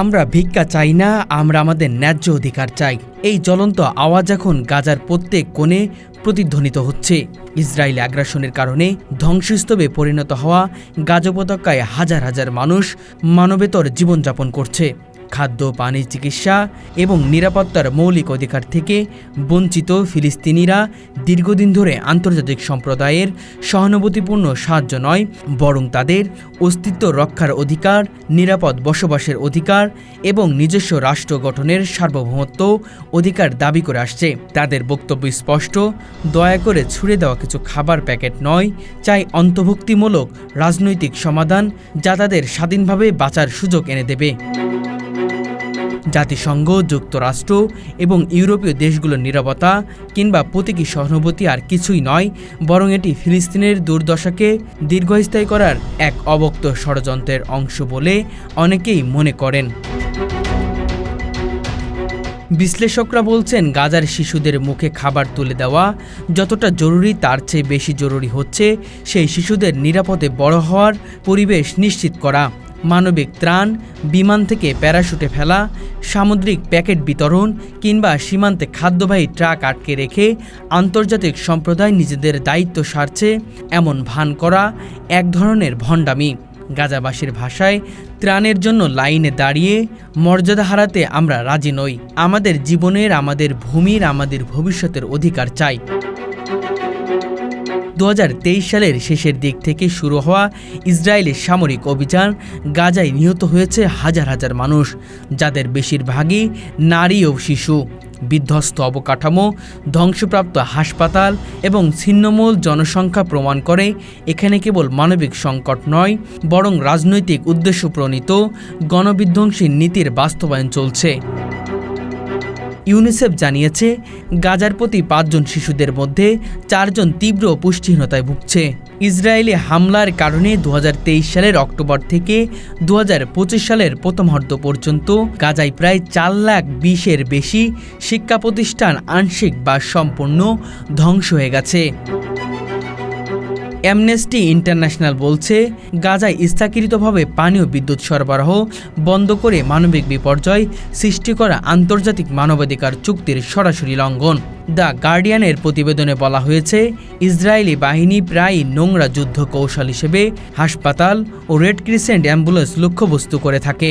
আমরা ভিক্ষা চাই না, আমরা আমাদের ন্যায্য অধিকার চাই। এই জ্বলন্ত আওয়াজ এখন গাজার প্রত্যেক কোণে প্রতিধ্বনিত হচ্ছে। ইসরায়েলি আগ্রাসনের কারণে ধ্বংসস্তূপে পরিণত হওয়া গাজা উপত্যকায় হাজার হাজার মানুষ মানবেতর জীবনযাপন করছে। খাদ্য, পানি, চিকিৎসা এবং নিরাপত্তার মৌলিক অধিকার থেকে বঞ্চিত ফিলিস্তিনিরা দীর্ঘদিন ধরে আন্তর্জাতিক সম্প্রদায়ের সহানুভূতিপূর্ণ সাহায্য নয়, বরং তাদের অস্তিত্ব রক্ষার অধিকার, নিরাপদ বসবাসের অধিকার এবং নিজস্ব রাষ্ট্র গঠনের সার্বভৌমত্ব অধিকার দাবি করে আসছে। তাদের বক্তব্য স্পষ্ট: দয়া করে ছুড়ে দেওয়া কিছু খাবার প্যাকেট নয়, চাই অন্তর্ভুক্তিমূলক রাজনৈতিক সমাধান যা তাদের স্বাধীনভাবে বাঁচার সুযোগ এনে দেবে। জাতিসংঘ, যুক্তরাষ্ট্র এবং ইউরোপীয় দেশগুলোর নীরবতা কিংবা প্রতীকী সহানুভূতি আর কিছুই নয়, বরং এটি ফিলিস্তিনের দুর্দশাকে দীর্ঘস্থায়ী করার এক অব্যক্ত ষড়যন্ত্রের অংশ বলে অনেকেই মনে করেন। বিশ্লেষকরা বলছেন, গাজার শিশুদের মুখে খাবার তুলে দেওয়া যতটা জরুরি তার চেয়ে বেশি জরুরি হচ্ছে সেই শিশুদের নিরাপদে বড় হওয়ার পরিবেশ নিশ্চিত করা। মানবিক ত্রাণ, বিমান থেকে প্যারাশুটে ফেলা, সামুদ্রিক প্যাকেট বিতরণ কিংবা সীমান্তে খাদ্যবাহী ট্রাক আটকে রেখে আন্তর্জাতিক সম্প্রদায় নিজেদের দায়িত্ব সারছে এমন ভান করা এক ধরনের ভণ্ডামি। গাজাবাসীর ভাষায়, ত্রাণের জন্য লাইনে দাঁড়িয়ে মর্যাদা হারাতে আমরা রাজি নই। আমাদের জীবনের, আমাদের ভূমির, আমাদের ভবিষ্যতের অধিকার চাই। 2023 সালের শেষের দিক থেকে শুরু হওয়া ইসরায়েলের সামরিক অভিযান গাজায় নিহত হয়েছে হাজার হাজার মানুষ, যাদের বেশিরভাগই নারী ও শিশু। বিধ্বস্ত অবকাঠামো, ধ্বংসপ্রাপ্ত হাসপাতাল এবং ছিন্নমূল জনসংখ্যা প্রমাণ করে এখানে কেবল মানবিক সংকট নয়, বরং রাজনৈতিক উদ্দেশ্যপ্রণীত গণবিধ্বংসী নীতির বাস্তবায়ন চলছে। ইউনিসেফ জানিয়েছে, গাজার প্রতি 5 জন শিশুদের মধ্যে 4 জন তীব্র পুষ্টিহীনতায় ভুগছে। ইসরায়েলি হামলার কারণে 2023 সালের অক্টোবর থেকে 2025 সালের প্রথমার্ধ পর্যন্ত গাজায় প্রায় 4,20,000-এর বেশি শিক্ষা প্রতিষ্ঠান আংশিক বা সম্পূর্ণ ধ্বংস হয়ে গেছে। অ্যামনেস্টি ইন্টারন্যাশনাল বলছে, গাজায় ইচ্ছাকৃতভাবে পানি ও বিদ্যুৎ সরবরাহ বন্ধ করে মানবিক বিপর্যয় সৃষ্টি করা আন্তর্জাতিক মানবাধিকার চুক্তির সরাসরি লঙ্ঘন। দ্য গার্ডিয়ানের প্রতিবেদনে বলা হয়েছে, ইসরায়েলি বাহিনী প্রায়ই নোংরা যুদ্ধ কৌশল হিসেবে হাসপাতাল ও রেড ক্রিসেন্ট অ্যাম্বুলেন্স লক্ষ্যবস্তু করে থাকে।